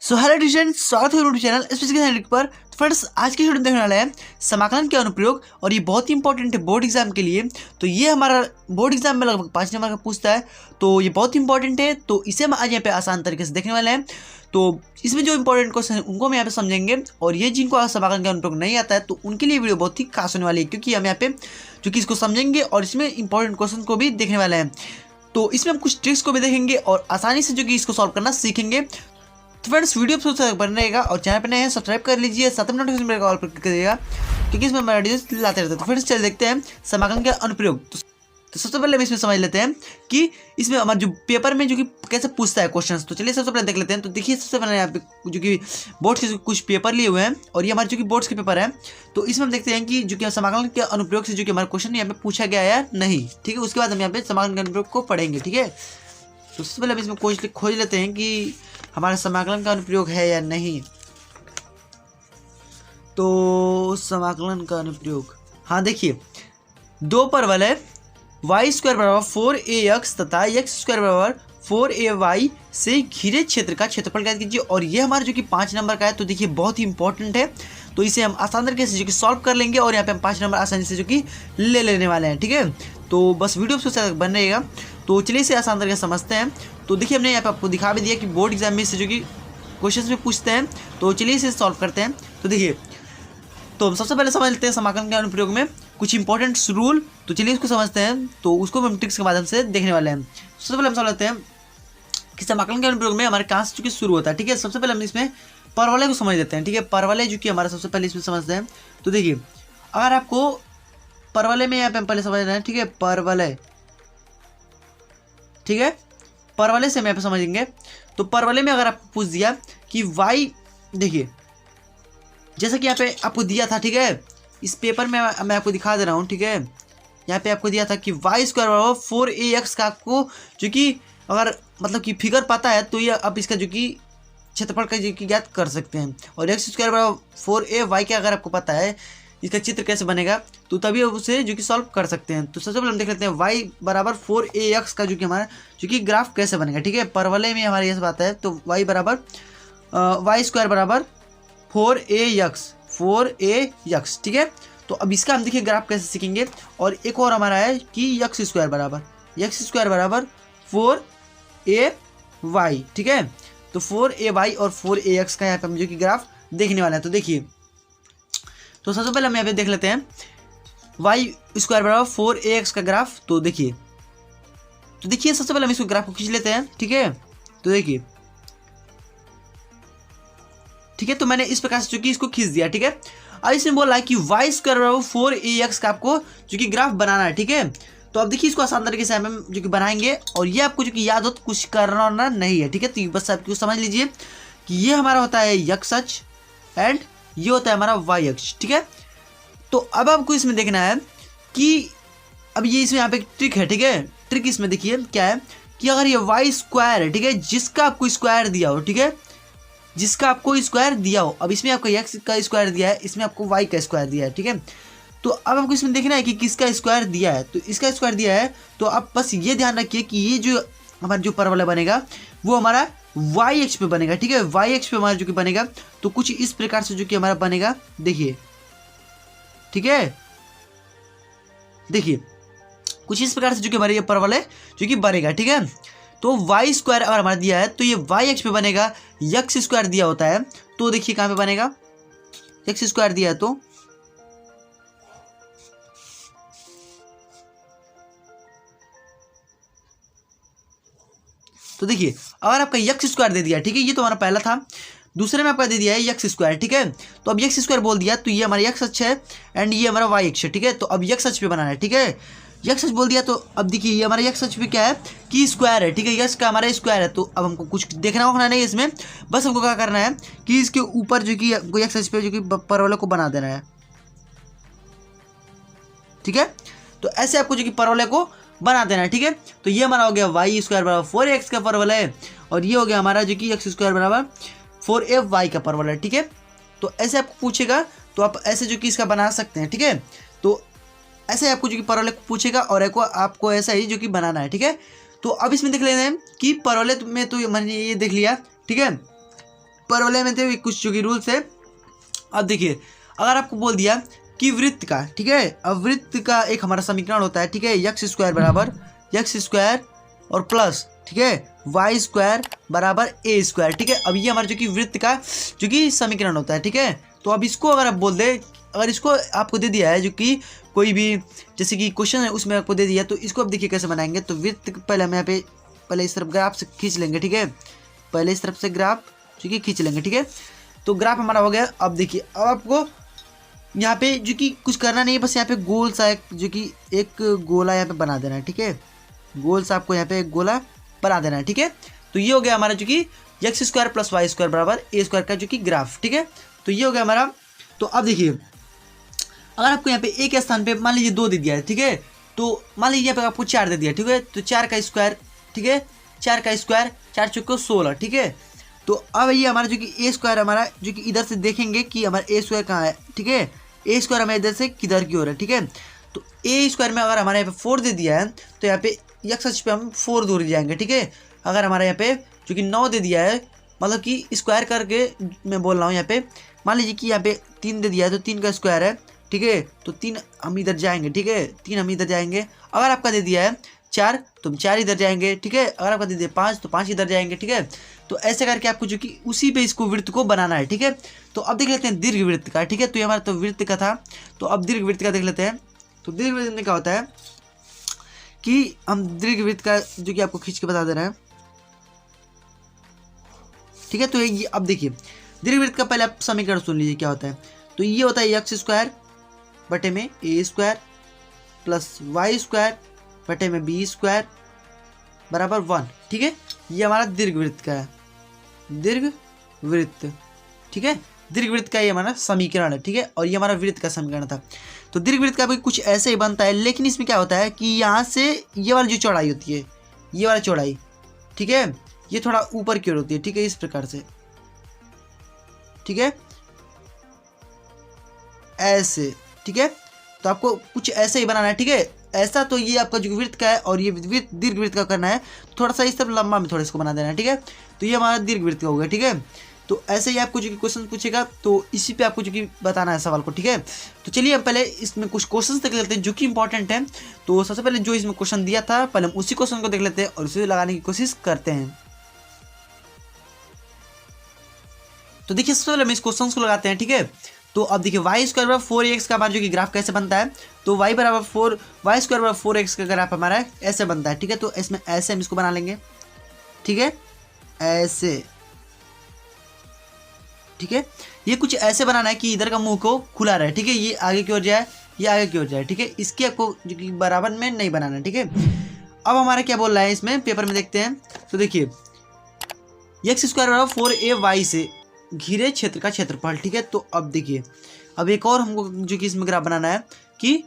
So hello teacher, स्वागत है YouTube channel special पर। तो फ्रेंड्स, आज की वीडियो देखने वाला है समाकलन के अनुप्रयोग, और ये बहुत ही इंपॉर्टेंट है बोर्ड एग्जाम के लिए। तो ये हमारा बोर्ड एग्जाम में लगभग 5 नंबर का पूछता है, तो ये बहुत इंपॉर्टेंट है। तो इसे हम आज यहाँ पे आसान तरीके से देखने वाले हैं। तो इसमें जो इंपॉर्टेंट क्वेश्चन है उनको हम यहाँ पे समझेंगे, और ये जिनको समाकलन का अनुप्रयोग नहीं आता है तो उनके लिए वीडियो बहुत ही खास होने वाली है, क्योंकि हम यहाँ पे जो कि इसको समझेंगे और इसमें इंपॉर्टेंट क्वेश्चन को भी देखने वाले हैं। तो इसमें हम कुछ ट्रिक्स को भी देखेंगे और आसानी से जो कि इसको सॉल्व करना सीखेंगे। तो फ्रेंड्स, वीडियो सबसे बन रहेगा और चैनल पर नए हैं सब्सक्राइब कर लीजिए, साथ में नोटिफिकेशन बेल ऑल पर क्लिक करिएगा, क्योंकि इसमें हमारे वीडियोस लाते रहते हैं। तो फ्रेंड्स, चलिए देखते हैं समाकलन के अनुप्रयोग। तो सबसे पहले हम इसमें समझ लेते हैं कि इसमें हमारे जो पेपर में जो कि कैसे पूछता है क्वेश्चंस। तो चलिए सबसे पहले देख लेते हैं। तो देखिए, सबसे पहले यहाँ पे जो कि बोर्ड्स के कुछ पेपर लिए हुए हैं, और ये हमारे जो कि बोर्ड्स के पेपर हैं। तो इसमें हम देखते हैं कि जो कि समाकलन के अनुप्रयोग से जो कि हमारा क्वेश्चन यहाँ पे पूछा गया है या नहीं। ठीक है, उसके बाद हम यहाँ पे समाकलन के अनुप्रयोग को पढ़ेंगे। ठीक है, तो सबसे पहले हम इसमें खोज लेते हैं कि हमारा समाकलन का अनुप्रयोग है या नहीं। तो समाकलन का अनुप्रयोग, हाँ देखिए, दो परवलय है, वाई स्क्वायर बराबर 4ax तथा एक्स स्क्वायर बराबर 4ay से घिरे क्षेत्र का क्षेत्रफल ज्ञात कीजिए। और ये हमारा जो कि 5 नंबर का है। तो देखिए, बहुत ही इंपॉर्टेंट है। तो इसे हम आसान तरीके से जो कि सॉल्व कर लेंगे, और यहाँ पे हम 5 नंबर आसानी से जो कि ले लेने वाले हैं। ठीक है, तो बस वीडियो सबसे बन रहेगा। तो चलिए इसे आसान तरीके से समझते हैं। तो देखिए, हमने यहाँ पे आपको दिखा भी दिया कि बोर्ड एग्जाम में से जो कि क्वेश्चन में पूछते हैं। तो चलिए इसे सॉल्व करते हैं। तो देखिए, तो हम सबसे पहले समझ लेते हैं समाकलन के अनुप्रयोग में कुछ इंपॉर्टेंट रूल। तो चलिए इसको समझते हैं। तो उसको हम ट्रिक्स के माध्यम से देखने वाले हैं। सबसे पहले हम समझ लेते हैं कि समाकलन के अनुप्रयोग में हमारे कहाँ से चूंकि शुरू होता है। ठीक है, सबसे पहले हम इसमें परवलय को समझ लेते हैं। ठीक है, परवलय जो कि हमारा सबसे पहले इसमें समझते हैं। तो देखिए, अगर आपको परवलय में यहाँ पे हम पहले समझना है। ठीक है, परवलय, ठीक है, परवलय से हम यहाँ पे समझेंगे। तो परवलय में अगर आपको पूछ दिया कि वाई, देखिए जैसा कि यहाँ पे आपको दिया था। ठीक है, इस पेपर में मैं आपको दिखा दे रहा हूँ। ठीक है, यहाँ पे आपको दिया था कि वाई स्क्वायर बराबर 4ax का, आपको जो कि अगर मतलब कि फिगर पता है तो ये आप इसका जो कि क्षेत्रफल का जो कि ज्ञात कर सकते हैं। और एक्स स्क्वायर बराबर 4ay का अगर आपको पता है इसका चित्र कैसे बनेगा, तो तभी आप उसे जो कि सॉल्व कर सकते हैं। तो सबसे पहले हम देख लेते हैं y बराबर 4ax का जो कि हमारा जो कि ग्राफ कैसे बनेगा। ठीक है, परवलय में हमारे ये बात है। तो y बराबर वाई स्क्वायर बराबर 4ax। ठीक है, तो अब इसका हम देखिए ग्राफ कैसे सीखेंगे। और एक और हमारा है कि एक्स स्क्वायर बराबर 4ay। ठीक है, तो 4ay और 4ax का यहाँ पे हम जो कि ग्राफ देखने वाला है। तो देखिए, तो सबसे पहले हम यहाँ पे देख लेते हैं वाई स्क्वायर बराबर 4ax का ग्राफ। तो देखिए, सबसे पहले हम इसको ग्राफ को खींच लेते हैं। ठीक है, तो देखिए, ठीक है, तो मैंने इस प्रकार से जो कि इसको खींच दिया। ठीक है, अब इसने बोला है कि वाई स्क्वायर बराबर 4ax का आपको जो कि ग्राफ बनाना है। ठीक है, तो अब देखिए, इसको आसान तरीके से हम जो कि बनाएंगे, और ये आपको जो कि याद हो तो कुछ करना नहीं है। ठीक है, तो बस आपको समझ लीजिए कि ये हमारा होता है एक्स अक्ष एंड ये होता है हमारा वाई अक्ष। ठीक है, तो अब आपको इसमें देखना है कि अब ये इसमें यहाँ पे ट्रिक है। ठीक है, ट्रिक इसमें देखिए क्या है कि अगर ये वाई स्क्वायर है, ठीक है, जिसका आपको स्क्वायर दिया हो, ठीक है, जिसका आपको स्क्वायर दिया हो। अब इसमें आपको एक्स का स्क्वायर दिया है, इसमें आपको वाई का स्क्वायर दिया है। ठीक है, तो अब आपको इसमें देखना है कि किसका स्क्वायर दिया है। तो इसका स्क्वायर दिया है, तो आप बस ये ध्यान रखिए कि ये जो हमारा जो परवलय बनेगा वो हमारा वाई एक्स पे बनेगा। ठीक है, वाई एक्स पे हमारा जो कि बनेगा, तो कुछ इस प्रकार से जो कि हमारा बनेगा। देखिए, ठीक है, देखिए कुछ इस प्रकार से जो कि हमारे ये परवलय जो कि बनेगा। ठीक है, तो वाई स्क्वायर अगर हमारा दिया है तो ये वाई एक्स पे बनेगा। एक्स स्क्वायर दिया होता है तो देखिए कहाँ पे बनेगा, एक्स स्क्वायर दिया है तो देखिए, अगर आपका एक्स स्क्वायर दे दिया, ठीक है, ये तो हमारा पहला था। दूसरे में आपका दे दिया है एक्स स्क्वायर। ठीक है, तो अब एक्स स्क्वायर बोल दिया तो ये हमारा एक्स अक्ष है एंड ये हमारा वाई अक्ष है। ठीक है, तो अब एक्स अक्ष पे बनाना है। ठीक है, एक्स अक्ष बोल दिया, तो अब देखिए ये हमारा एक्स अक्ष पे क्या है कि स्क्वायर है। ठीक है, एक्स का हमारा स्क्वायर है। तो अब हमको कुछ देखना होगा नहीं इसमें, बस हमको क्या करना है कि इसके ऊपर जो कि एक्स अक्ष पे जो कि परवलय को बना देना है। ठीक है, तो ऐसे आपको जो कि परवलय को बना देना है। ठीक है, तो ये हमारा हो गया वाई स्क्वायर बराबर 4x का परवलय, और ये हो गया हमारा जो कि एक्स स्क्वायर बराबर 4ay का परवलय। ठीक है, तो ऐसे आपको पूछेगा तो आप ऐसे जो कि इसका बना सकते हैं। ठीक है, तो ऐसे आपको जो कि परवलय पूछेगा और आपको ऐसा ही जो कि बनाना है। ठीक है, तो अब इसमें देख लेते हैं कि परवलय में तो मैंने ये देख लिया। ठीक है, परवलय में थे कुछ जो कि रूल्स है। अब देखिए, अगर आपको बोल दिया कि वृत्त का, ठीक है, अब वृत्त का एक हमारा समीकरण होता है, ठीक है, एक्स स्क्वायर बराबर एक्स स्क्वायर और प्लस, ठीक है, वाई स्क्वायर बराबर ए स्क्वायर, ठीक है। अब ये हमारा जो कि वृत्त का जो कि समीकरण होता है, ठीक है। तो अब इसको अगर आप बोल दे, अगर इसको आपको दे दिया है जो कि कोई भी जैसे कि क्वेश्चन है उसमें आपको दे दिया, तो इसको अब देखिए कैसे बनाएंगे। तो वृत्त पहले हम यहाँ पे पहले इस तरफ ग्राफ से खींच लेंगे, ठीक है, पहले इस तरफ से ग्राफ जो कि खींच लेंगे, ठीक है। तो ग्राफ हमारा हो गया। अब देखिए, अब आपको यहाँ पे जो कि कुछ करना नहीं है, बस यहाँ पे गोल सा जो कि एक गोला यहाँ पे बना देना है, ठीक है, गोल सा आपको यहाँ पे एक गोला बना देना है, ठीक है। तो ये हो गया हमारा जो कि x square plus y square बराबर ए स्क्वायर का जो कि ग्राफ, ठीक है। तो ये हो गया हमारा। तो अब देखिए, अगर आपको यहाँ पे एक स्थान पे मान लीजिए 2 दे दिया है, ठीक है, तो मान लीजिए यहाँ पे आपको 4 दे दिया, ठीक है, तो 4 का स्क्वायर, ठीक है, 4 का स्क्वायर 4 चौको 16, ठीक है। तो अब ये हमारा जो कि ए स्क्वायर हमारा जो कि इधर से देखेंगे कि हमारा ए स्क्वायर कहाँ है, ठीक है, ए स्क्वायर हमारे इधर से किधर की ओर है, ठीक है। तो ए स्क्वायर में अगर हमारे यहाँ पे 4 दे दिया है तो यहाँ पे एक्स अक्ष पे हम 4 दूर जाएंगे, ठीक है। अगर हमारे यहाँ पे जो कि 9 दे दिया है, मतलब कि स्क्वायर करके मैं बोल रहा हूँ, यहाँ पे मान लीजिए कि यहाँ पे 3 दे दिया है तो 3 का स्क्वायर है, ठीक है, तो 3 हम इधर जाएंगे, ठीक है, 3 हम इधर जाएंगे। अगर आपका दे दिया है 4 तो हम 4 इधर जाएंगे, ठीक है। अगर आपका दे दिया 5 तो 5 इधर जाएंगे, ठीक है। तो ऐसे करके आपको जो कि उसी पे इसको वृत्त को बनाना है, ठीक है। तो अब देख लेते हैं दीर्घ वृत्त का, ठीक है। तो ये हमारा तो वृत्त का था, तो अब दीर्घ वृत्त का देख लेते हैं। तो दीर्घ वृत्त में क्या होता है कि हम दीर्घ वृत्त का जो कि आपको खींच के बता दे रहे हैं, ठीक है। तो ये अब देखिए, दीर्घ वृत्त का पहले आप समीकरण सुन लीजिए क्या होता है। तो ये होता है एक्स स्क्वायर बटे में ए स्क्वायर प्लस वाई स्क्वायर बटे में बी स्क्वायर बराबर 1, ठीक है। ये हमारा दीर्घ वृत्त का है, दीर्घ वृत्त, ठीक है। दीर्घ वृत्त का ये हमारा समीकरण है, ठीक है। और ये हमारा वृत्त का समीकरण था। तो दीर्घ वृत्त का भी कुछ ऐसे ही बनता है, लेकिन इसमें क्या होता है कि यहाँ से ये वाली जो चौड़ाई होती है, ये वाली चौड़ाई, ठीक है, ये थोड़ा ऊपर की ओर होती है, ठीक है, इस प्रकार से, ठीक है, ऐसे, ठीक है। तो आपको कुछ ऐसे ही बनाना है, ठीक है, ऐसा। तो ये आपका जो वृत्त का है और ये दीर्घ वृत्त का करना है, तो थोड़ा सा इस तरफ लंबा में थोड़ा इसको बना देना है, ठीक है। तो ये हमारा दीर्घ वृत्त का हो गया, ठीक है। तो ऐसे ही आपको जो कि क्वेश्चन पूछेगा, तो इसी पे आपको जो कि बताना है सवाल को, ठीक है। तो चलिए हम पहले इसमें कुछ क्वेश्चन देख लेते हैं जो कि इंपॉर्टेंट है। तो सबसे पहले जो इसमें क्वेश्चन दिया था, पहले हम उसी क्वेश्चन को देख लेते हैं और उसे लगाने की कोशिश करते हैं। तो देखिए, सबसे पहले हम इस क्वेश्चन को लगाते हैं, ठीक है। तो अब देखिए, वाई स्क्वायर बराबर 4x का हमारा जो कि ग्राफ कैसे बनता है। तो वाई स्क्वायर बराबर 4x का ग्राफ हमारा ऐसे बनता है, ठीक है। तो इसमें ऐसे हम इसको बना लेंगे, ठीक है, ऐसे, ठीक है। ये कुछ ऐसे बनाना है कि इधर का मुंह को खुला रहे, ठीक है, ये आगे की ओर जाए, ये आगे की ओर जाए, ठीक है। इसकी आपको जो कि बराबर में नहीं बनाना है, ठीक है। अब हमारा क्या बोल रहा है इसमें, पेपर में देखते हैं। तो देखिए, एक्स स्क्वायर बराबर 4ay से घिरे क्षेत्र का क्षेत्रफल, ठीक है। तो अब देखिए, अब एक और हमको जो कि इसमें ग्राफ बनाना है कि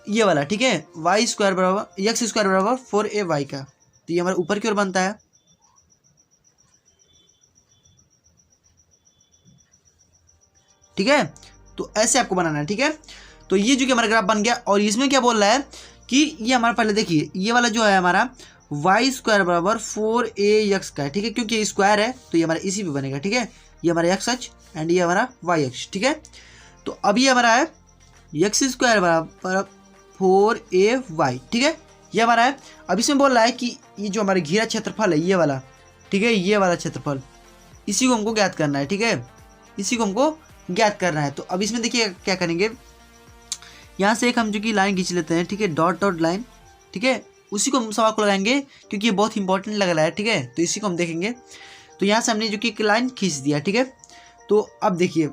ये वाला, ठीक है, वाई स्क्वायर बराबर एक्स स्क्वायर बराबर 4ay का। तो ये हमारे ऊपर की ओर बनता है, ठीक है। तो ऐसे आपको बनाना है, ठीक है। तो ये जो कि हमारा ग्राफ बन गया। और इसमें क्या बोल रहा है कि ये हमारा पहले देखिए, ये वाला जो है हमारा वाई स्क्वायर बराबर 4ax का है, ठीक है, क्योंकि ये स्क्वायर है तो ये हमारा इसी पे बनेगा, ठीक है। ये हमारा एक्स अक्ष एंड ये हमारा वाई अक्ष, ठीक है। तो अब ये हमारा है एक्स स्क्वायर बराबर 4ay, ठीक है, ये हमारा है। अब इसमें बोल रहा है कि ये जो हमारा घिरा क्षेत्रफल है ये वाला, ठीक है, ये वाला क्षेत्रफल, इसी को हमको ज्ञात करना है, ठीक है, इसी को हमको ज्ञात करना है। तो अब इसमें देखिए क्या करेंगे, यहाँ से एक हम जो कि लाइन खींच लेते हैं, ठीक है, डॉट डॉट लाइन, ठीक है, उसी को हम सवाल को लगाएंगे क्योंकि ये बहुत इंपॉर्टेंट लग रहा है, ठीक है। तो इसी को हम देखेंगे। तो यहाँ से हमने जो कि एक लाइन खींच दिया, ठीक है। तो अब देखिए,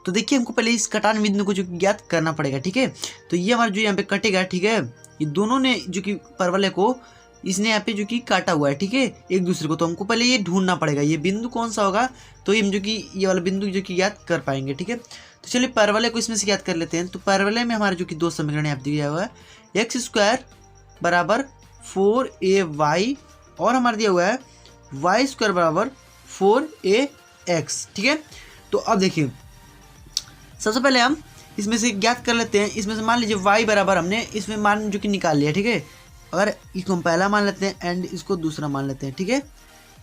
तो देखिए हमको पहले इस कटान बिंदु को जो कि ज्ञात करना पड़ेगा, ठीक है। तो ये हमारा जो यहाँ पे कटेगा, ठीक है, ये दोनों ने जो कि परवलय को इसने यहाँ पे जो कि काटा हुआ है, ठीक है, एक दूसरे को। तो हमको पहले ये ढूंढना पड़ेगा ये बिंदु कौन सा होगा, तो हम जो कि ये वाला बिंदु जो कि ज्ञात कर पाएंगे, ठीक है। तो चलिए परवलय को इसमें से ज्ञात कर लेते हैं। तो परवलय में हमारा जो कि 2 समीकरण यहाँ दिया हुआ है, एक्स स्क्वायर बराबर 4ay और हमारा दिया हुआ है वाई स्क्वायर बराबर 4ax, ठीक है। तो अब देखिए, सबसे पहले हम इसमें से ज्ञात कर लेते हैं। इसमें से मान लीजिए y बराबर हमने इसमें मान जो कि निकाल लिया, ठीक है। अगर इसको हम पहला मान लेते हैं एंड इसको दूसरा मान लेते हैं, ठीक है।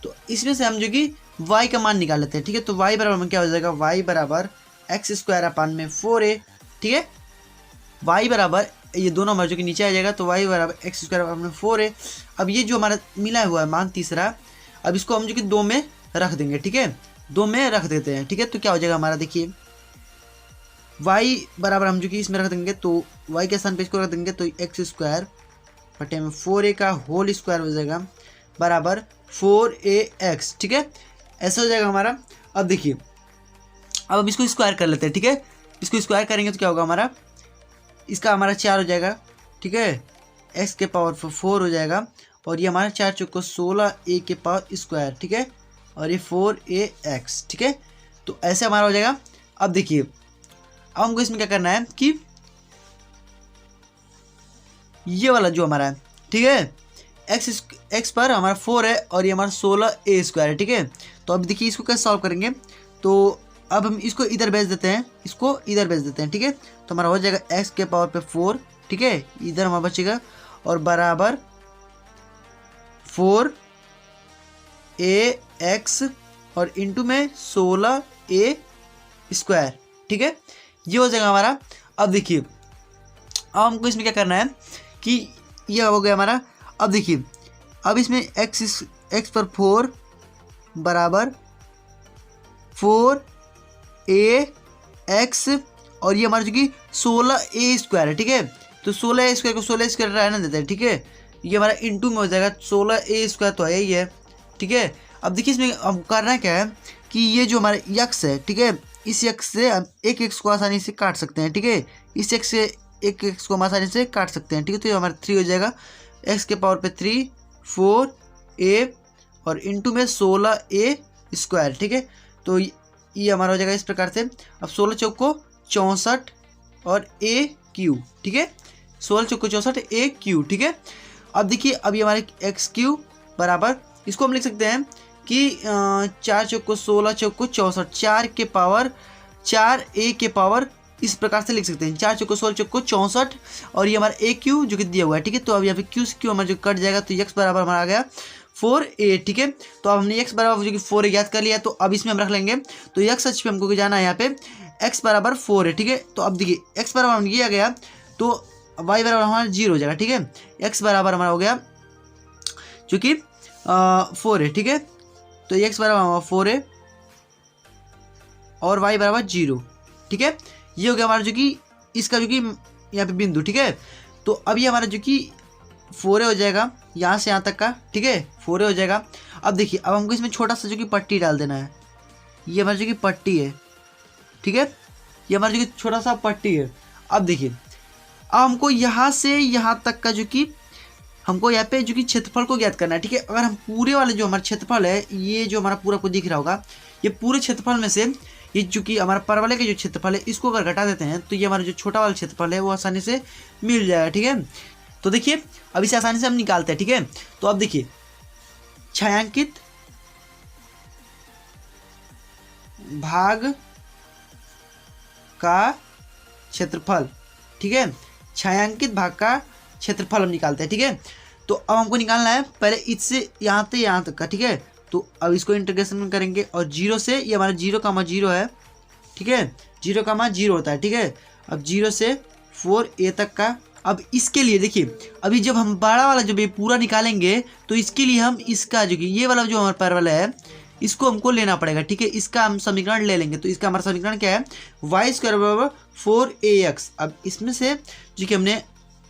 तो इसमें से हम जो कि वाई का मान निकाल लेते हैं, ठीक है। तो वाई बराबर में क्या हो जाएगा, वाई बराबर एक्स स्क्वायर अपान में 4a, ठीक है। वाई बराबर ये दोनों हमारे जो कि नीचे आ जाएगा, तो वाई बराबर एक्स स्क्वायर अपान में 4a। अब ये जो हमारा मिला हुआ है मान तीसरा, अब इसको हम जो कि 2 में रख देंगे, ठीक है, 2 में रख देते हैं, ठीक है। तो क्या हो जाएगा हमारा, देखिए y बराबर हम जो कि इसमें रख देंगे, तो y के स्थान पे इसको रख देंगे, तो एक्स स्क्वायर बटे में 4a का होल स्क्वायर हो जाएगा बराबर 4ax, ठीक है, ऐसा हो जाएगा हमारा। अब देखिए, अब हम इसको स्क्वायर कर लेते हैं, ठीक है। इसको स्क्वायर करेंगे तो क्या होगा हमारा, इसका हमारा 4 हो जाएगा, ठीक है, x के पावर 4 हो जाएगा, और ये हमारा 4 चौको 16a के पावर स्क्वायर, ठीक है, और ये 4ax, ठीक है। तो ऐसे हमारा हो जाएगा। अब देखिए, अब हमको इसमें क्या करना है कि ये वाला जो हमारा है, ठीक है, एक्स पर हमारा 4 है और ये हमारा 16a स्क्वायर है, ठीक है। तो अब देखिए इसको कैसे सॉल्व करेंगे, तो अब हम इसको इधर भेज देते हैं, इसको इधर भेज देते हैं, ठीक है। तो हमारा हो जाएगा x के पावर पे 4, ठीक है, इधर हमारा बचेगा, और बराबर 4ax और इंटू में 16a स्क्वायर, ठीक है, ये हो जाएगा हमारा। अब देखिए, अब हमको इसमें क्या करना है कि ये हो गया हमारा। अब देखिए, अब इसमें x पर 4 बराबर 4ax और ये हमारा जो कि 16a स्क्वायर है, ठीक है। तो 16a स्क्वायर को 16 स्क्वायर रहने देते हैं, ठीक है। ये हमारा इंटू में हो जाएगा, 16a स्क्वायर तो है ही है, ठीक है। अब देखिए इसमें हम करना क्या है कि ये जो हमारा यक्स है, ठीक है, इस यक्स से हम एक एक्स को आसानी से काट सकते हैं, ठीक है। इस एक्स से एक एक्स को हम आसानी से काट सकते हैं, ठीक है। तो ये हमारा 3 हो जाएगा, एक्स के पावर पे 3 4a और इंटू में 16a स्क्वायर, ठीक है। तो ये हमारा हो जाएगा इस प्रकार से। अब 16 चौक को 64 और a क्यू, ठीक है, 16 चौक को 64 a क्यू, ठीक है। अब देखिए, अब ये हमारे एक्स क्यू बराबर, इसको हम लिख सकते हैं कि 4 चौक को 16 चौक को 64, 4 के पावर 4a के पावर, इस प्रकार से लिख सकते हैं, 4 चौक को 16 चौक को 64 और ये हमारा a क्यू जो कि दिया हुआ है, ठीक है। तो अब यहाँ पे क्यू से क्यू हमारा जो कट जाएगा, तो x बराबर हमारा आ गया 4a, ठीक है। तो अब हमने x बराबर जो कि 4a याद कर लिया, तो अब इसमें हम रख लेंगे, तो x अक्ष पे हमको जाना है, यहाँ पे x बराबर 4 है, ठीक है। तो अब देखिए x बराबर ये आ गया, तो y बराबर हमारा 0 हो जाएगा, ठीक है। x बराबर हमारा हो गया जो कि 4 है, ठीक है। तो x बराबर हमारा 4 है और y बराबर 0, ठीक है। ये हो गया हमारा जो कि इसका जो कि यहाँ पे बिंदु, ठीक है। तो अब ये हमारा जो कि 4 हो जाएगा यहाँ से यहाँ तक का, ठीक है, 4 हो जाएगा। अब देखिए, अब हमको इसमें छोटा सा जो कि पट्टी डाल देना है, ये हमारी जो कि पट्टी है, ठीक है, ये हमारा जो कि छोटा सा पट्टी है। अब देखिए, अब हमको यहाँ से यहाँ तक का जो कि हमको यहाँ पे जो कि क्षेत्रफल को ज्ञात करना है, ठीक है। अगर हम पूरे वाले जो हमारा क्षेत्रफल है, ये जो हमारा पूरा को दिख रहा होगा, ये पूरे क्षेत्रफल में से ये जो कि हमारा परवलय का जो क्षेत्रफल है, इसको अगर घटा देते हैं तो ये हमारा जो छोटा वाला क्षेत्रफल है वो आसानी से मिल जाएगा, ठीक है। तो देखिए, अब इसे आसानी से हम निकालते हैं, ठीक है। तो अब देखिए, छायांकित भाग का क्षेत्रफल, ठीक है, छायांकित भाग का क्षेत्रफल हम निकालते हैं, ठीक है। तो अब हमको निकालना है पहले इससे यहाँ से यहाँ तक का, ठीक है। तो अब इसको इंटीग्रेशन करेंगे और 0 से, ये हमारा 0,0 है, ठीक है, 0,0 होता है, ठीक है। अब 0 से 4a तक का। अब इसके लिए देखिए, अभी जब हम बड़ा वाला जब ये पूरा निकालेंगे, तो इसके लिए हम इसका जो कि ये वाला जो हमारा परवलय है, इसको हमको लेना पड़ेगा, ठीक है। इसका हम समीकरण ले लेंगे, तो इसका हमारा समीकरण क्या है, वाई स्क्वायर बराबर 4ax। अब इसमें से जो कि हमने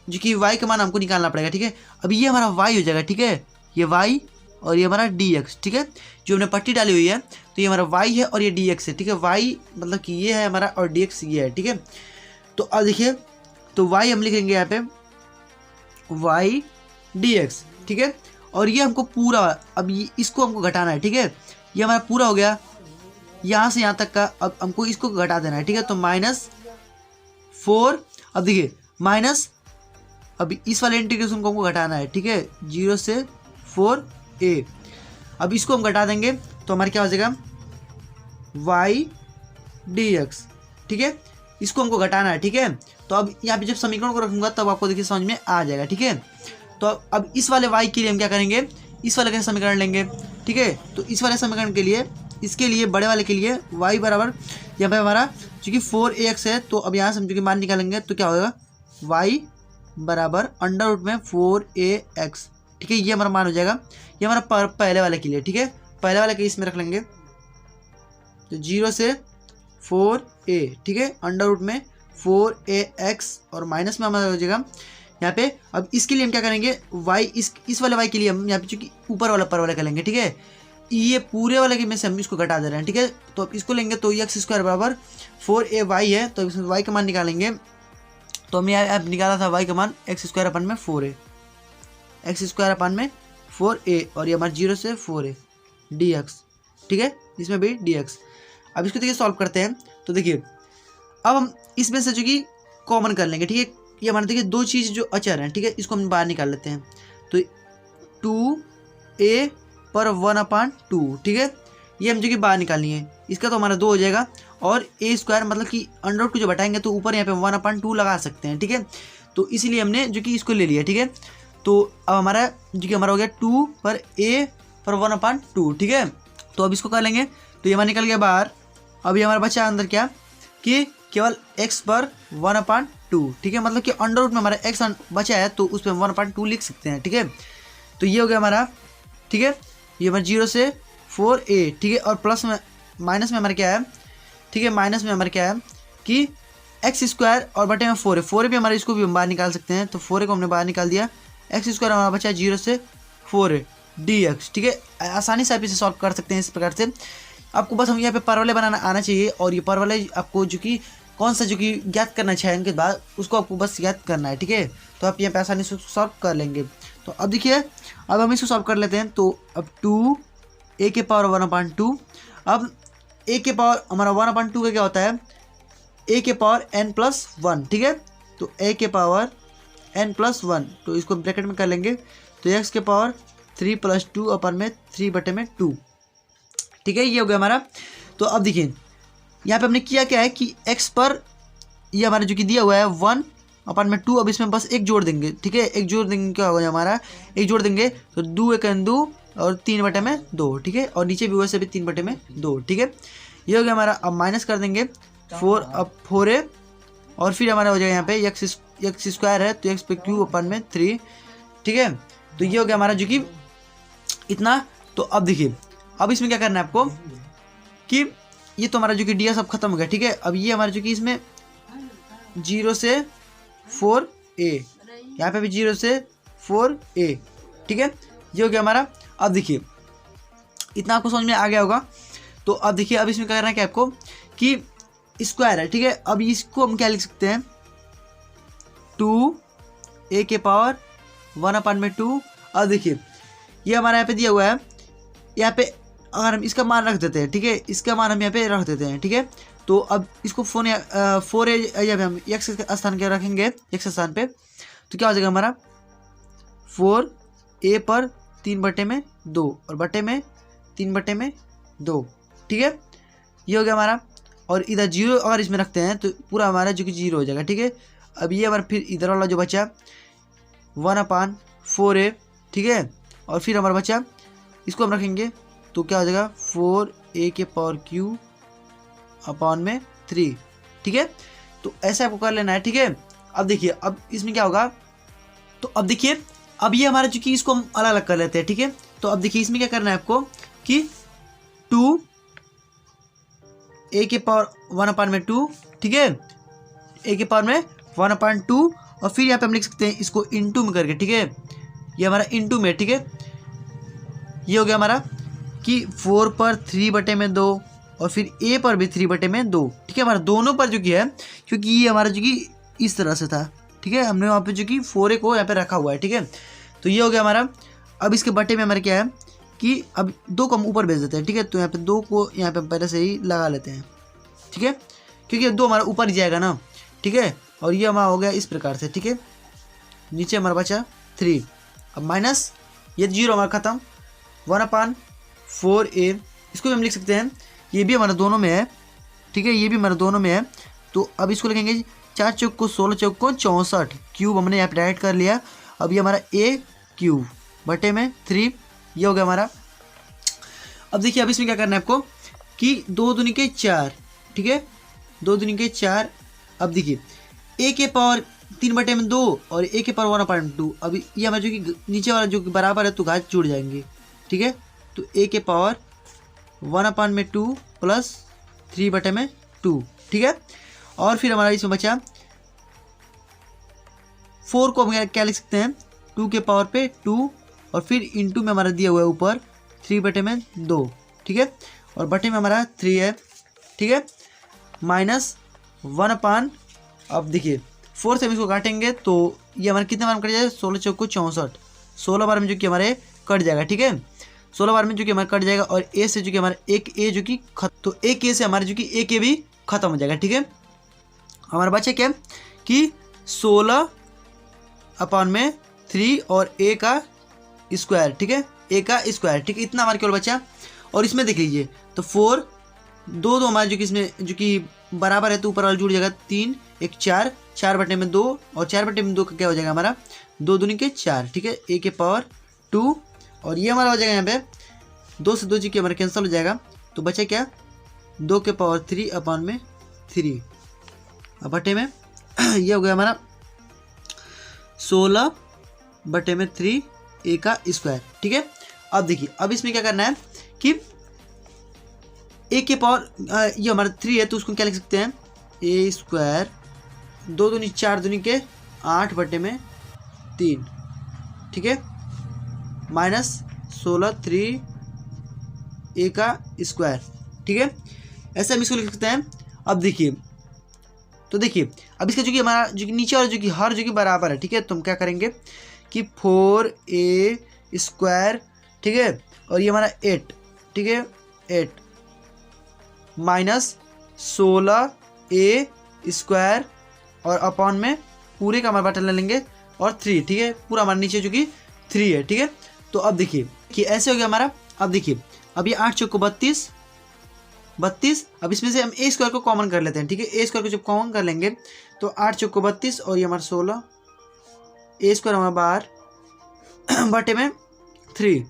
जो कि y का मान हमको निकालना पड़ेगा, ठीक है। अब ये हमारा y हो जाएगा, ठीक है, ये y और ये हमारा dx, ठीक है, जो हमने पट्टी डाली हुई है, तो ये हमारा y है और ये dx है, ठीक है। y मतलब कि ये है हमारा और dx ये है, ठीक है। तो अब देखिए, तो y हम लिखेंगे यहाँ पे y dx, ठीक है। और ये हमको पूरा, अब ये इसको हमको घटाना है, ठीक है। ये हमारा पूरा हो गया यहाँ से यहाँ तक का। अब हमको इसको घटा देना है, ठीक है। तो -4, अब देखिए माइनस, अब इस वाले इंटीग्रेशन को हमको घटाना है, ठीक है, 0 से 4a। अब इसको हम घटा देंगे तो हमारे क्या हो जाएगा, y dx, ठीक है। इसको हमको घटाना है, ठीक है। तो अब यहाँ पे जब समीकरण को रखूंगा तब आपको देखिए समझ में आ जाएगा, ठीक है। तो अब इस वाले y के लिए हम क्या करेंगे, इस वाले का समीकरण लेंगे, ठीक है। तो इस वाले समीकरण के लिए, इसके लिए बड़े वाले के लिए y बराबर यहाँ पे हमारा चूँकि 4ax है, तो अब यहाँ से हम चूँकि मान निकालेंगे तो क्या होगा y बराबर अंडर रूट में 4ax, ठीक है। ये हमारा मान हो जाएगा, ये हमारा पहले वाले के लिए, ठीक है। पहले वाले के इसमें रख लेंगे तो 0 से 4a, ठीक है, अंडर रूट में 4ax और माइनस में हमारा हो जाएगा यहाँ पे। अब इसके लिए हम क्या करेंगे, y इस वाले y के लिए हम यहाँ पे चूँकि ऊपर वाला पर वाला कर लेंगे, ठीक है। ये पूरे वाले के में से हम इसको घटा दे रहे हैं, ठीक है। तो अब इसको लेंगे तो x स्क्वायर बराबर 4ay है, तो इसमें y का मान निकालेंगे। तो हमने यहाँ निकाला था y का मान x स्क्वायर अपन में 4a, x स्क्वायर अपन में 4a और ये हमारा 0 से 4a dx, ठीक है, इसमें भी dx। अब इसको देखिए सॉल्व करते हैं तो देखिए अब हम इसमें से जो कि कॉमन कर लेंगे, ठीक है। ये हमारे देखिए दो चीज़ जो अचर हैं, ठीक है, इसको हम बाहर निकाल लेते हैं। तो 2a पर 1/2, ठीक है, ये हम जो कि बाहर निकालनी है। इसका तो हमारा 2 हो जाएगा और a स्क्वायर मतलब कि अंडर रूट को जो बढ़ाएंगे तो ऊपर यहाँ पे 1/2 लगा सकते हैं, ठीक है। तो इसीलिए हमने जो कि इसको ले लिया, ठीक है। तो अब हमारा जो कि हमारा हो गया 2 पर a पर 1/2, ठीक है। तो अब इसको कर लेंगे तो ये हमारा निकल गया बाहर। अब ये हमारा बचा अंदर क्या कि केवल x पर 1/2, ठीक है, मतलब कि अंडर रूट में हमारा x बचा है तो उस पर 1/2 लिख सकते हैं, ठीक है। तो ये हो गया हमारा, ठीक है, ये हमारा 0 से 4a, ठीक है, और प्लस में माइनस में हमारा क्या है, ठीक है, माइनस में हमारा क्या है कि x स्क्वायर और बटे में 4a भी हमारा, इसको भी हम बाहर निकाल सकते हैं। तो 4a को हमने बाहर निकाल दिया, x स्क्वायर हमारा बचा 0 से 4a dx, ठीक है। आसानी से आप इसे सॉल्व कर सकते हैं इस प्रकार से। आपको बस हम यहाँ पे परवले बनाना आना चाहिए और ये परवले आपको जो कि कौन सा जो कि ज्ञात करना चाहिए उनके बाद उसको आपको बस ज्ञात करना है, ठीक है। तो आप यहाँ पे आसानी से सॉल्व कर लेंगे। तो अब देखिए अब हम इसको सॉल्व कर लेते हैं। तो अब 2a के पावर 1/2, अब a के पावर हमारा 1/2 का क्या होता है, a के पावर n+1, ठीक है। तो a के पावर n+1, तो इसको ब्रैकेट में कर लेंगे तो x के पावर 3 + 2 अपन में 3/2, ठीक है, ये हो गया हमारा। तो अब देखिए यहाँ पे हमने किया क्या है कि x पर ये हमारा जो कि दिया हुआ है 1/2, अब इसमें बस एक जोड़ देंगे, ठीक है, एक जोड़ देंगे क्या होगा हमारा, एक जोड़ देंगे तो 2 × 2 और 3/2, ठीक है, और नीचे भी वैसे भी 3/2, ठीक है, ये हो गया हमारा। अब माइनस कर देंगे 4, अब 4a और फिर हमारा हो जाएगा यहाँ पे x स्क्वायर है तो x पे क्यू अपन में 3, ठीक है। तो ये हो गया हमारा जो कि इतना। तो अब देखिए अब इसमें क्या करना है आपको कि ये तो हमारा जो कि ds अब खत्म हो गया, ठीक है। अब ये हमारा जो कि इसमें 0 से 4a, यहाँ पे भी 0 से 4a, ठीक है, ये हो गया हमारा। अब देखिए इतना आपको समझ में आ गया होगा। तो अब देखिए अब इसमें क्या करना है कि आपको कि स्क्वायर है, ठीक है। अब इसको हम क्या लिख सकते हैं, 2a के पावर 1/2। अब देखिए ये हमारा यहाँ पे दिया हुआ है, यहाँ पे अगर हम इसका मान रख देते हैं, ठीक है, इसका मान हम यहाँ पे रख देते हैं, ठीक है। तो अब इसको 4a जब हम x के स्थान के रखेंगे, x के स्थान पे तो क्या हो जाएगा हमारा 4a पर 3/2 और बटे में 3/2, ठीक है, ये हो गया हमारा। और इधर 0 अगर इसमें रखते हैं तो पूरा हमारा जो कि 0 हो जाएगा, ठीक है। अब ये हमारा फिर इधर वाला जो बचा 1/4a, ठीक है, और फिर हमारा बचा इसको हम रखेंगे तो क्या हो जाएगा 4a के पावर क्यू अपॉन में 3, ठीक है। तो ऐसे आपको कर लेना है, ठीक है। अब देखिए अब इसमें क्या होगा, तो अब देखिए अब ये हमारा जो कि इसको हम अलग अलग कर लेते हैं, ठीक है। तो अब देखिए इसमें क्या करना है आपको कि 2a के पावर 1/2, ठीक है, a के पावर में 1/2 और फिर यहाँ पे हम लिख सकते हैं इसको इंटू में करके, ठीक है, ये हमारा इंटू में, ठीक है, ये हो गया हमारा कि 4 पर 3/2 और फिर a पर भी 3/2, ठीक है। हमारा दोनों पर जो कि है, क्योंकि ये हमारा जो कि इस तरह से था, ठीक है, हमने वहाँ पे जो कि 4a को यहाँ पे रखा हुआ है, ठीक है। तो ये हो गया हमारा। अब इसके बटे में हमारा क्या है कि अब 2 को हम ऊपर भेज देते हैं, ठीक है। तो यहाँ पे 2 को यहाँ पे पहले से ही लगा लेते हैं, ठीक है, क्योंकि 2 हमारा ऊपर ही जाएगा ना, ठीक है। और ये हमारा हो गया इस प्रकार से, ठीक है, नीचे हमारा बचा 3, अब माइनस ये 0 हमारा खत्म 1/4a, इसको भी हम लिख सकते हैं, ये भी हमारा दोनों में है, ठीक है, ये भी हमारा दोनों में है। तो अब इसको लिखेंगे 4 चौक को 16 चौक को 64 क्यूब हमने यहाँ पे डायरेक्ट कर लिया। अब ये हमारा a क्यूब बटे में 3, ये हो गया हमारा। अब देखिए अब इसमें क्या करना है आपको कि 2 दूनी के 4, ठीक है, 2 दूनी के 4। अब देखिए a के पावर 3/2 और a के पावर 1/2। अब ये हमारा जो कि नीचे वाला जो कि बराबर है तो घात जुड़ जाएंगे, ठीक है। तो a के पावर 1/2 प्लस 3/2, ठीक है। और फिर हमारा इसमें बचा 4 को हम क्या लिख सकते हैं 2 के पावर पे 2 और फिर इंटू में हमारा दिया हुआ है ऊपर 3/2, ठीक है। और बटे में हमारा 3 है, ठीक है, -1/। अब देखिए 4 से हम इसको काटेंगे तो ये हमारे कितने बार में कट जाएगा 16 चौको 64, 16 बार में जो कि हमारे कट जाएगा, ठीक है। 16 बार में जो कि हमारा कट जाएगा और ए से जो कि हमारा एक ए जो कि तो एक ए से हमारे जो कि एक ए भी खत्म हो जाएगा, ठीक है। हमारा बचे क्या कि 16/3 और ए का स्क्वायर, ठीक है, ए का स्क्वायर, ठीक है, इतना हमारे केवल बचा। और इसमें देख लीजिए तो 4 2 हमारे जो कि इसमें जो कि बराबर है तो ऊपर वाला जुड़ जाएगा 3 1 4, 4/2 और 4/2 का क्या हो जाएगा हमारा 2 दूनी के 4, ठीक है, a के पावर 2। और ये हमारा हो जाएगा यहाँ पे 2 से 2 जी के हमारा कैंसिल हो जाएगा तो बचा क्या 2 के पावर 3/3। अब बटे में ये हो गया हमारा 16/3 a का स्क्वायर, ठीक है। अब देखिए अब इसमें क्या करना है कि a के पावर ये हमारा 3 है तो उसको क्या लिख सकते हैं a स्क्वायर 2 दूनी 4 दूनी के 8/3, ठीक है, -16 a का स्क्वायर, ठीक है। ऐसे हम इसको लिख सकते हैं। अब देखिए तो देखिए अब इसका जो कि हमारा जो कि नीचे वाला जो कि हर जो कि बराबर है, ठीक है, तो हम क्या करेंगे कि 4a स्क्वायर, ठीक है, और ये हमारा 8, ठीक है, 8 -16a स्क्वायर और अपॉन में पूरे का हमारा बटन ले लेंगे और 3, ठीक है, पूरा हमारे नीचे जो कि 3 है, ठीक है। तो अब देखिए कि ऐसे हो गया हमारा। अब देखिए अब ये 8 चौको 32। अब इसमें से हम ए स्क्वायर को कॉमन कर लेते हैं, ठीक है, ए स्क्वायर को जब कॉमन कर लेंगे तो 8 चौको 32 और ये हमारा 16 ए स्क्वायर हमारा बाहर बटे में 3।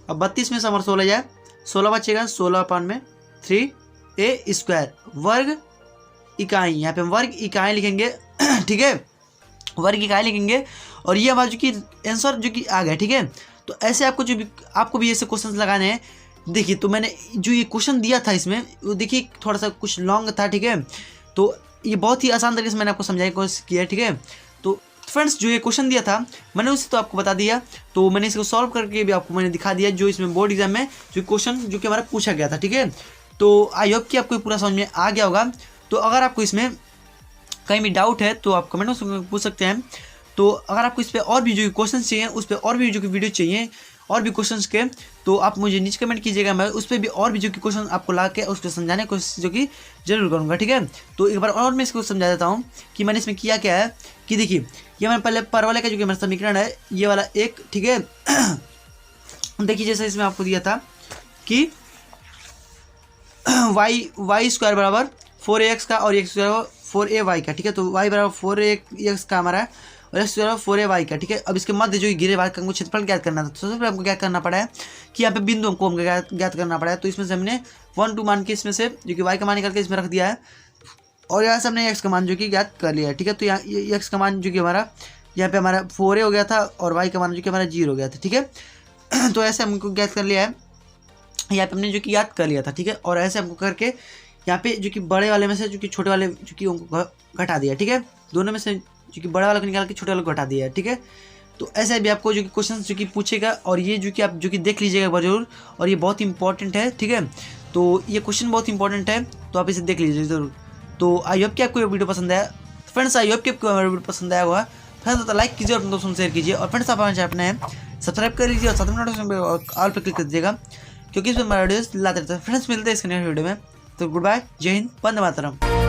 अब 32 में से हमारा 16 जाए 16 बचेगा 16/3 ए स्क्वायर वर्ग इकाई, यहाँ पे हम वर्ग इकाई लिखेंगे, ठीक है, वर्ग इकाई लिखेंगे। और ये हमारा जो कि आंसर जो कि आ गया, ठीक है। तो ऐसे आपको भी ऐसे क्वेश्चन लगाने हैं। देखिए तो मैंने जो ये क्वेश्चन दिया था इसमें वो देखिए थोड़ा सा कुछ लॉन्ग था, ठीक है, तो ये बहुत ही आसान तरीके से मैंने आपको समझाने की कोशिश किया है, ठीक है। तो फ्रेंड्स जो ये क्वेश्चन दिया था मैंने उसे तो आपको बता दिया, तो मैंने इसको सॉल्व करके भी आपको मैंने दिखा दिया जो इसमें बोर्ड एग्जाम में जो क्वेश्चन जो कि हमारा पूछा गया था, ठीक है। तो आई होप कि आपको पूरा समझ में आ गया होगा। तो अगर आपको इसमें कहीं भी डाउट है तो आप कमेंट में पूछ सकते हैं। तो अगर आपको इस पर और भी जो क्वेश्चन चाहिए उस पर और भी जो कि वीडियो चाहिए और भी क्वेश्चंस के तो आप मुझे नीचे कमेंट कीजिएगा, मैं उस पर भी और भी जो कि क्वेश्चन आपको ला के उस पर समझाने की कोशिश जो कि जरूर करूँगा, ठीक है। तो एक बार और मैं इसको समझा देता हूँ कि मैंने इसमें किया क्या है कि देखिए ये हमारे पहले पर वाले का जो कि हमारा समीकरण है ये वाला एक, ठीक है। देखिए जैसे इसमें आपको दिया था कि वाई स्क्वायर बराबर 4ax का और x बराबर 4ay का, ठीक है। तो y बराबर 4ax का हमारा है और x बराबर 4ay का, ठीक है। अब इसके मध्य जो गिरे भाग का हमको क्षेत्रफल ज्ञात करना था। तो सबसे पहले हमको क्या करना पड़ा है कि यहाँ पे बिंदु हमको ज्ञात करना पड़ा है। तो इसमें से हमने 1 2 मान के इसमें से जो कि y का मान निकाल के इसमें रख दिया है और यहाँ से हमने x का मान जो कि ज्ञात कर लिया है, ठीक है। तो यहाँ x का मान जो कि हमारा यहाँ पे हमारा 4a हो गया था और y का मान जो कि हमारा 0 हो गया था, ठीक है। तो ऐसे हमको ज्ञात कर लिया है, यहाँ पे हमने जो कि याद कर लिया था, ठीक है। और ऐसे हमको करके यहाँ पे जो कि बड़े वाले में से जो कि छोटे वाले जो कि उनको घटा दिया, ठीक है। दोनों में से जो कि बड़े वाले को निकाल के छोटे वाले को घटा दिया है, ठीक है। तो ऐसे भी आपको जो कि क्वेश्चन जो कि पूछेगा और ये जो कि आप जो कि देख लीजिएगा जरूर, और ये बहुत इंपॉर्टेंट है, ठीक है। तो ये क्वेश्चन बहुत इंपॉर्टेंट है तो आप इसे देख लीजिए जरूर। तो आई होप कि आपको ये वीडियो पसंद आया फ्रेंड्स, आई होप कि आपको वीडियो पसंद आया होगा फ्रेंड्स। तो लाइक कीजिए और अपने दोस्तों शेयर कीजिए और फ्रेंड्स आप हमारे चैनल है सब्सक्राइब कर लीजिए और साथ में नोटिफिकेशन ऑल पर क्लिक कर दीजिएगा क्योंकि इसमें हमारा वीडियोस लाते रहता है। फ्रेंड्स मिलते हैं इसके नेक्स्ट वीडियो में। तो गुड बाय, जय हिंद, वंदे मातरम।